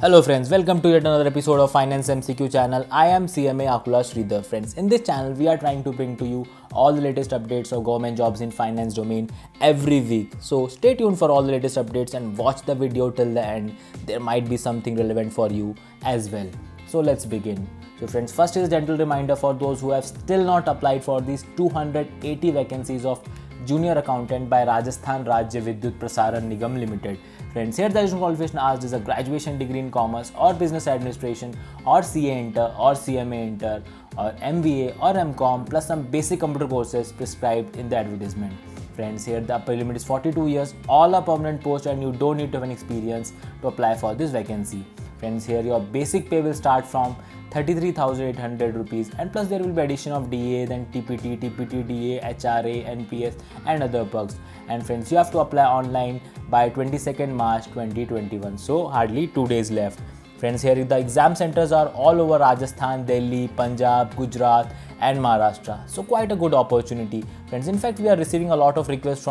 Hello friends, welcome to yet another episode of Finance MCQ channel. I am CMA Akula Sridhar. Friends, in this channel we are trying to bring to you all the latest updates of government jobs in finance domain every week. So stay tuned for all the latest updates and watch the video till the end. There might be something relevant for you as well. So let's begin. So friends, first is a gentle reminder for those who have still not applied for these 280 vacancies of junior accountant by Rajasthan Rajya Vidyut Prasaran Nigam Limited. Friends, here the additional qualification asked is a graduation degree in commerce or business administration or CA Inter or CMA Inter or MBA or MCom plus some basic computer courses prescribed in the advertisement. Friends, here the upper limit is 42 years, all are permanent posts and you don't need to have an experience to apply for this vacancy. Friends, here your basic pay will start from 33,800 rupees and plus there will be addition of DA, then TPT, DA, HRA, NPS and other perks. And friends, you have to apply online by 22nd March 2021. So hardly 2 days left. Friends, here the exam centers are all over Rajasthan, Delhi, Punjab, Gujarat and Maharashtra. So quite a good opportunity. Friends, in fact, we are receiving a lot of requests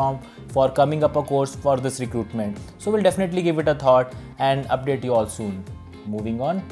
for coming up a course for this recruitment. So we'll definitely give it a thought and update you all soon. Moving on.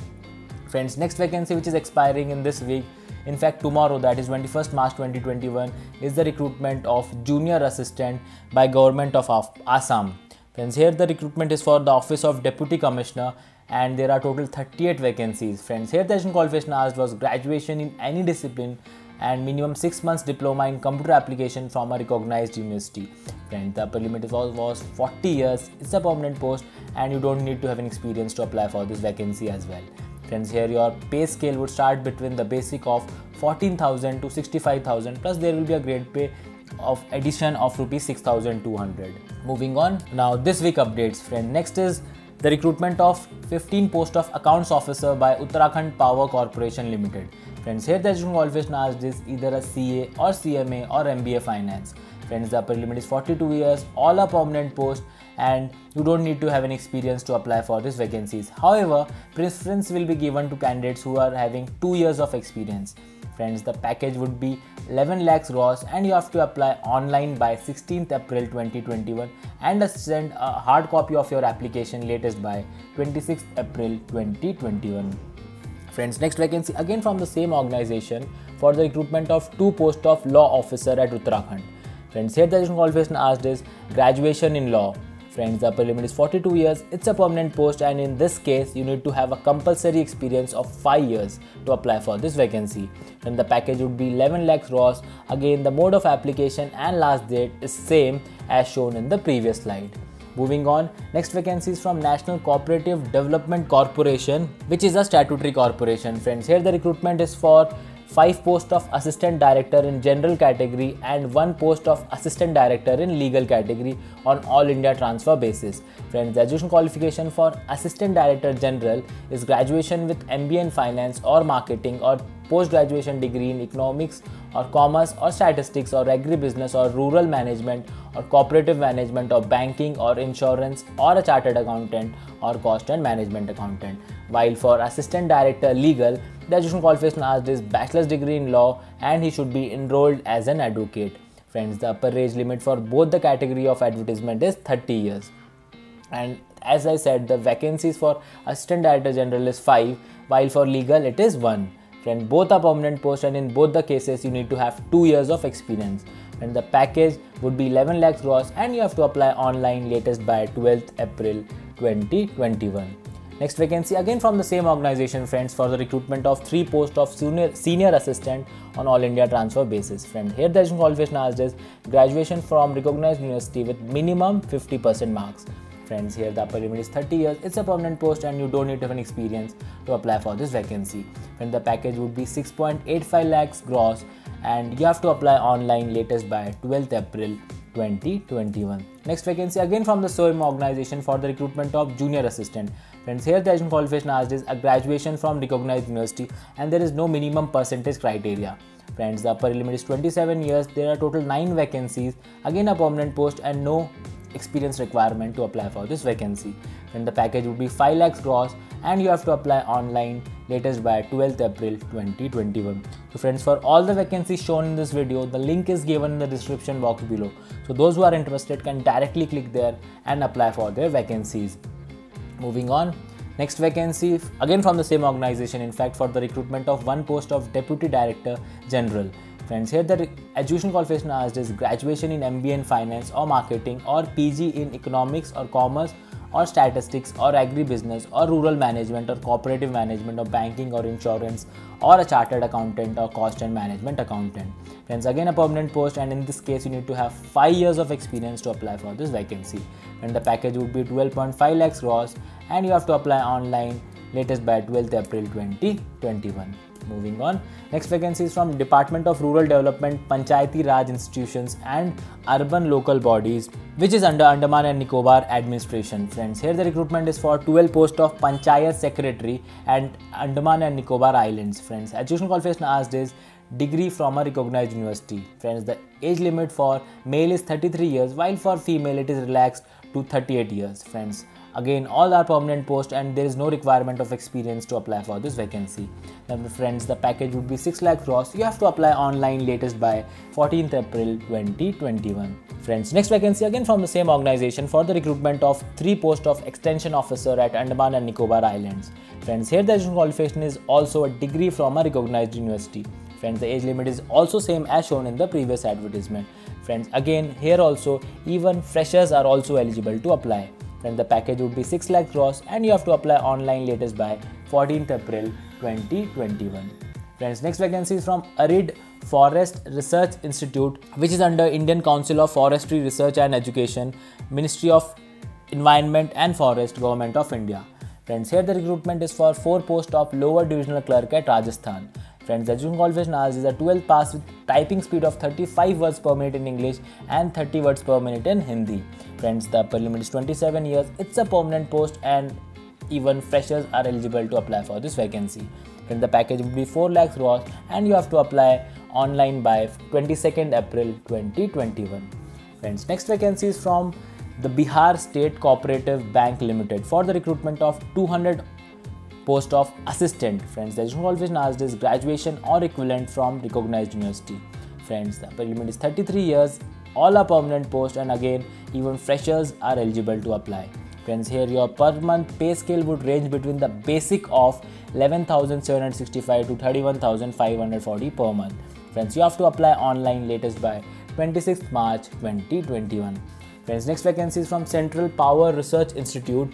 Friends, next vacancy which is expiring in this week, in fact tomorrow, that is 21st March 2021, is the recruitment of junior assistant by Government of Assam. Friends, here the recruitment is for the office of Deputy Commissioner and there are total 38 vacancies. Friends, here the additional qualification asked was graduation in any discipline and minimum 6 months diploma in computer application from a recognized university. Friends, the upper limit was 40 years. It's a permanent post and you don't need to have an experience to apply for this vacancy as well. Friends, here your pay scale would start between the basic of 14,000 to 65,000 plus there will be a grade pay of addition of rupees 6,200. Moving on, now this week updates. Friend, next is the recruitment of 15 post of accounts officer by Uttarakhand Power Corporation Limited. Friends, here the additional qualification asked is either a CA or CMA or MBA finance. Friends, the upper limit is 42 years, all are permanent posts and you don't need to have an experience to apply for these vacancies. However, preference will be given to candidates who are having 2 years of experience. Friends, the package would be 11 lakhs gross and you have to apply online by 16th April 2021 and send a hard copy of your application latest by 26th April 2021. Friends, next vacancy again from the same organization for the recruitment of 2 posts of law officer at Uttarakhand. Friends, here the additional qualification asked is graduation in law. Friends, the upper limit is 42 years. It's a permanent post and in this case you need to have a compulsory experience of 5 years to apply for this vacancy. And the package would be 11 lakhs gross. Again, the mode of application and last date is same as shown in the previous slide. Moving on, next vacancy is from National Cooperative Development Corporation, which is a statutory corporation. Friends, here the recruitment is for 5 posts of assistant director in general category and 1 post of assistant director in legal category on all India transfer basis. Friends, the education qualification for assistant director general is graduation with MBA in finance or marketing or post-graduation degree in economics or commerce or statistics or agribusiness or rural management or cooperative management or banking or insurance or a chartered accountant or cost and management accountant. While for assistant director legal, the education qualification asked is bachelor's degree in law and he should be enrolled as an advocate. Friends, the upper age limit for both the category of advertisement is 30 years. And as I said, the vacancies for assistant director general is 5 while for legal it is 1. Friend, both are permanent posts and in both the cases you need to have 2 years of experience. And the package would be 11 lakhs gross and you have to apply online latest by 12th April 2021. Next vacancy again from the same organization, friends, for the recruitment of 3 posts of senior assistant on all India transfer basis. Friend, here the additional qualification asked is graduation from recognized university with minimum 50% marks. Friends, here the upper limit is 30 years. It's a permanent post and you don't need to have an experience to apply for this vacancy. And the package would be 6.85 lakhs gross and you have to apply online latest by 12th April 2021. Next vacancy again from the same organization for the recruitment of junior assistant. Friends, here the additional qualification asked is a graduation from recognized university and there is no minimum percentage criteria. Friends, the upper limit is 27 years. There are total 9 vacancies. Again a permanent post and no experience requirement to apply for this vacancy. And the package would be 5 lakhs gross and you have to apply online latest by 12th April 2021. So friends, for all the vacancies shown in this video, the link is given in the description box below. So those who are interested can directly click there and apply for their vacancies. Moving on, Next vacancy, again from the same organization, in fact, for the recruitment of one post of Deputy Director General. Friends, here the education qualification asked is graduation in MBA in Finance or Marketing, or PG in Economics or Commerce or Statistics or Agribusiness or Rural Management or Cooperative Management or Banking or Insurance, or a Chartered Accountant or Cost and Management Accountant. Friends, again a permanent post, and in this case you need to have 5 years of experience to apply for this vacancy. And the package would be 12.5 lakhs gross, and you have to apply online latest by 12th April 2021. Moving on, next vacancy is from Department of Rural Development, Panchayati Raj Institutions and Urban Local Bodies, which is under Andaman and Nicobar Administration. Friends, here the recruitment is for 12 post of Panchayat Secretary and Andaman and Nicobar Islands. Friends, education qualification asked is degree from a recognized university. Friends, the age limit for male is 33 years, while for female it is relaxed to 38 years. Friends, again all are permanent posts, and there is no requirement of experience to apply for this vacancy. Now friends, the package would be 6 lakh gross. You have to apply online latest by 14th April 2021. Friends, next vacancy again from the same organization for the recruitment of 3 posts of Extension Officer at Andaman and Nicobar Islands. Friends, here the education qualification is also a degree from a recognized university. Friends, the age limit is also same as shown in the previous advertisement. Friends, again here also even freshers are also eligible to apply. Friends, the package would be 6 lakh gross, and you have to apply online latest by 14th April 2021. Friends, next vacancy is from Arid Forest Research Institute, which is under Indian Council of Forestry Research and Education, Ministry of Environment and Forest, Government of India. Friends, here the recruitment is for 4 posts of Lower Divisional Clerk at Rajasthan. Friends, the education qualification asked is a 12th pass with typing speed of 35 words per minute in English and 30 words per minute in Hindi. Friends, the upper limit is 27 years. It's a permanent post, and even freshers are eligible to apply for this vacancy. Then the package will be 4 lakhs gross, and you have to apply online by 22nd April 2021. Friends, next vacancy is from the Bihar State Cooperative Bank Limited for the recruitment of 200 post of assistant. Friends, the education qualification asked is graduation or equivalent from recognized university. Friends, the upper limit is 33 years. All are permanent posts, and again even freshers are eligible to apply. Friends, here your per month pay scale would range between the basic of 11,765 to 31,540 per month. Friends, you have to apply online latest by 26th March 2021. Friends, next vacancy is from Central Power Research Institute,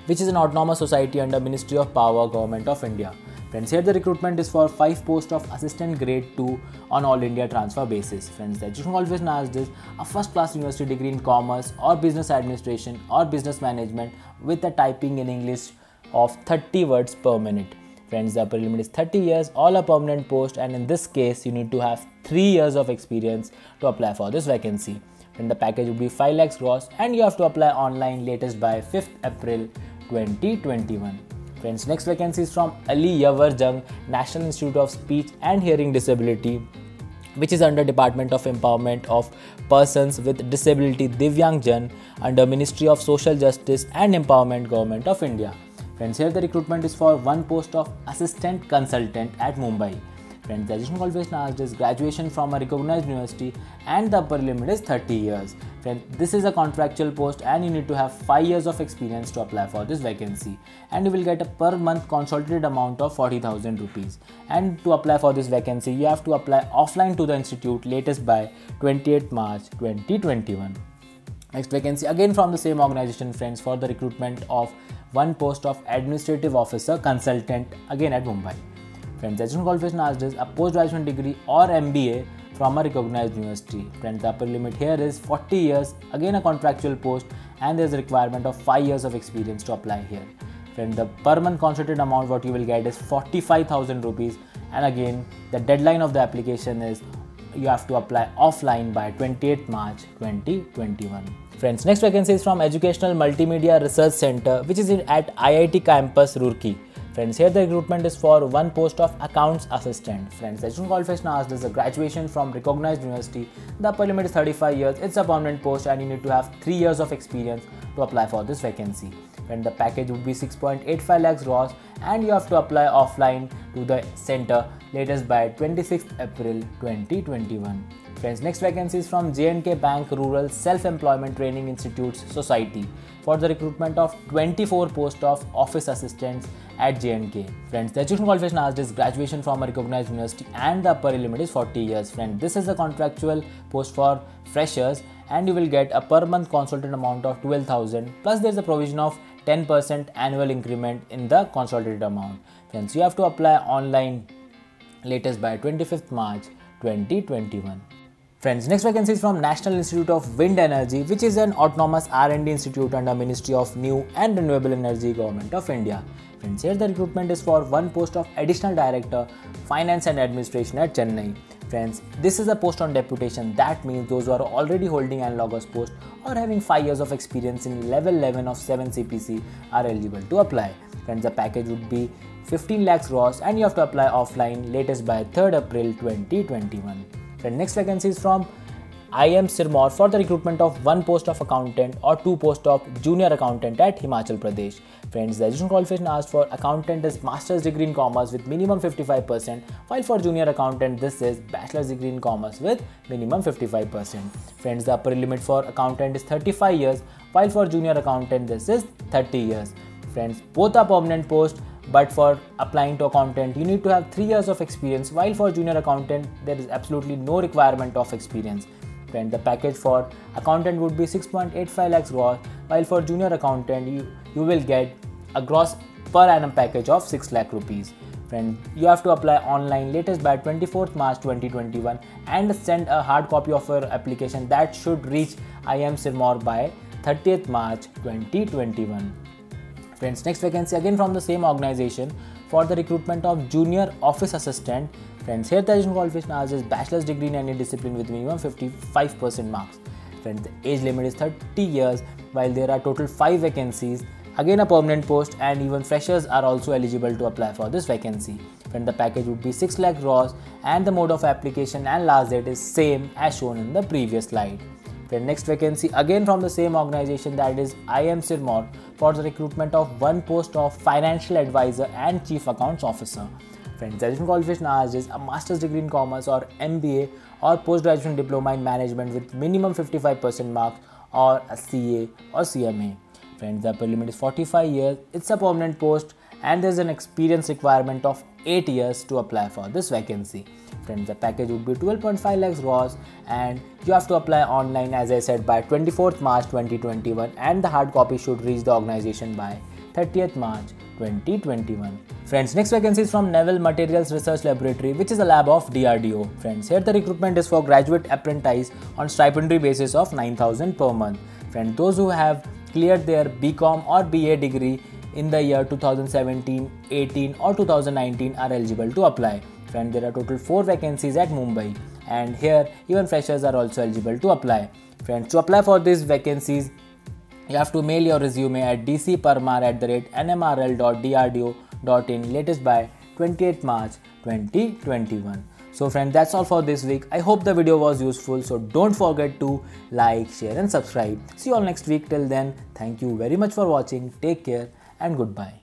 which is an autonomous society under Ministry of Power, Government of India. Friends, here the recruitment is for 5 posts of Assistant Grade 2 on All India transfer basis. Friends, the education qualification asked is a first class university degree in Commerce or Business Administration or Business Management with a typing in English of 30 words per minute. Friends, the upper limit is 30 years. All are permanent posts, and in this case you need to have 3 years of experience to apply for this vacancy. Then the package will be 5 lakhs gross, and you have to apply online latest by 5th April 2021. Friends, next vacancy is from Ali Yavar Jung National Institute of Speech and Hearing Disability, which is under Department of Empowerment of Persons with Disability Divyang Jan under Ministry of Social Justice and Empowerment, Government of India. Friends, here the recruitment is for 1 post of Assistant Consultant at Mumbai. Friends, the education qualification asked is graduation from a recognized university, and the upper limit is 30 years. Friends, this is a contractual post, and you need to have 5 years of experience to apply for this vacancy, and you will get a per month consolidated amount of 40,000 rupees. And to apply for this vacancy, you have to apply offline to the institute latest by 28th March 2021. Next vacancy again from the same organization, friends, for the recruitment of 1 post of Administrative Officer Consultant again at Mumbai. Friends, the education qualification asked is a post-graduation degree or MBA from a recognized university. Friends, the upper limit here is 40 years, again a contractual post, and there is a requirement of 5 years of experience to apply here. Friends, the per month consolidated amount what you will get is 45,000 rupees, and again the deadline of the application is you have to apply offline by 28th March 2021. Friends, next vacancy is from Educational Multimedia Research Center, which is at IIT Campus, Roorkee. Friends, here the recruitment is for 1 post of Accounts Assistant. Friends, the education qualification asked is a graduation from recognized university. The upper limit is 35 years. It's a permanent post, and you need to have 3 years of experience to apply for this vacancy. And the package would be 6.85 lakhs gross, and you have to apply offline to the center latest by 26th April 2021. Friends, next vacancy is from J&K Bank Rural Self-Employment Training Institutes Society for the recruitment of 24 posts of office assistants at J&K. Friends, the education qualification asked is graduation from a recognized university and the upper limit is 40 years. Friends, this is a contractual post for freshers and you will get a per month consultant amount of 12,000 plus there is a provision of 10% annual increment in the consolidated amount. Friends, you have to apply online latest by 25th March 2021. Friends, next vacancy is from National Institute of Wind Energy, which is an autonomous R&D institute under Ministry of New and Renewable Energy, Government of India. Friends, here the recruitment is for one post of Additional Director, Finance and Administration at Chennai. Friends, this is a post on deputation. That means those who are already holding analogous post or having 5 years of experience in level 11 of 7 CPC are eligible to apply. Friends, the package would be 15 lakhs gross and you have to apply offline latest by 3rd April 2021. Friends, next vacancy is from IIM Sirmaur for the recruitment of one post of accountant or two posts of junior accountant at Himachal Pradesh. Friends, the education qualification asked for accountant is master's degree in commerce with minimum 55%, while for junior accountant this is bachelor's degree in commerce with minimum 55%. Friends, the upper limit for accountant is 35 years, while for junior accountant this is 30 years. Friends, both are permanent posts, but for applying to accountant you need to have 3 years of experience, while for junior accountant there is absolutely no requirement of experience. Friends, the package for accountant would be 6.85 lakhs gross, while for junior accountant you will get a gross per annum package of 6 lakh rupees. Friends, you have to apply online latest by 24th March 2021 and send a hard copy of your application that should reach IIM Sirmaur by 30th March 2021. Friends, next vacancy again from the same organization for the recruitment of junior office assistant. Friends, here the education qualification asked is bachelor's degree in any discipline with minimum 55% marks. Friends, the age limit is 30 years, while there are total 5 vacancies. Again a permanent post and even freshers are also eligible to apply for this vacancy. Friends, the package would be 6 lakh gross and the mode of application and last date is same as shown in the previous slide. Friends, next vacancy again from the same organization, that is IIM Sirmaur for the recruitment of one post of financial advisor and chief accounts officer. Friends, the education qualification asked is a master's degree in commerce or MBA or post-graduation diploma in management with minimum 55% marks or a CA or CMA. Friends, the upper limit is 45 years. It's a permanent post and there's an experience requirement of 8 years to apply for this vacancy. Friends, the package would be 12.5 lakhs gross and you have to apply online as I said by 24th March 2021 and the hard copy should reach the organization by 30th March 2021. Friends, next vacancy is from Naval Materials Research Laboratory, which is a lab of DRDO. Friends, here the recruitment is for graduate apprentice on stipendary basis of 9,000 per month. Friends, those who have cleared their BCom or BA degree in the year 2017, 18 or 2019 are eligible to apply. Friends, there are total 4 vacancies at Mumbai and here even freshers are also eligible to apply. Friends, to apply for these vacancies you have to mail your resume at dcparmar@nmrl.drdo.in latest by 28th March 2021. So friends, that's all for this week. I hope the video was useful, so don't forget to like, share and subscribe. See you all next week. Till then, thank you very much for watching. Take care and goodbye.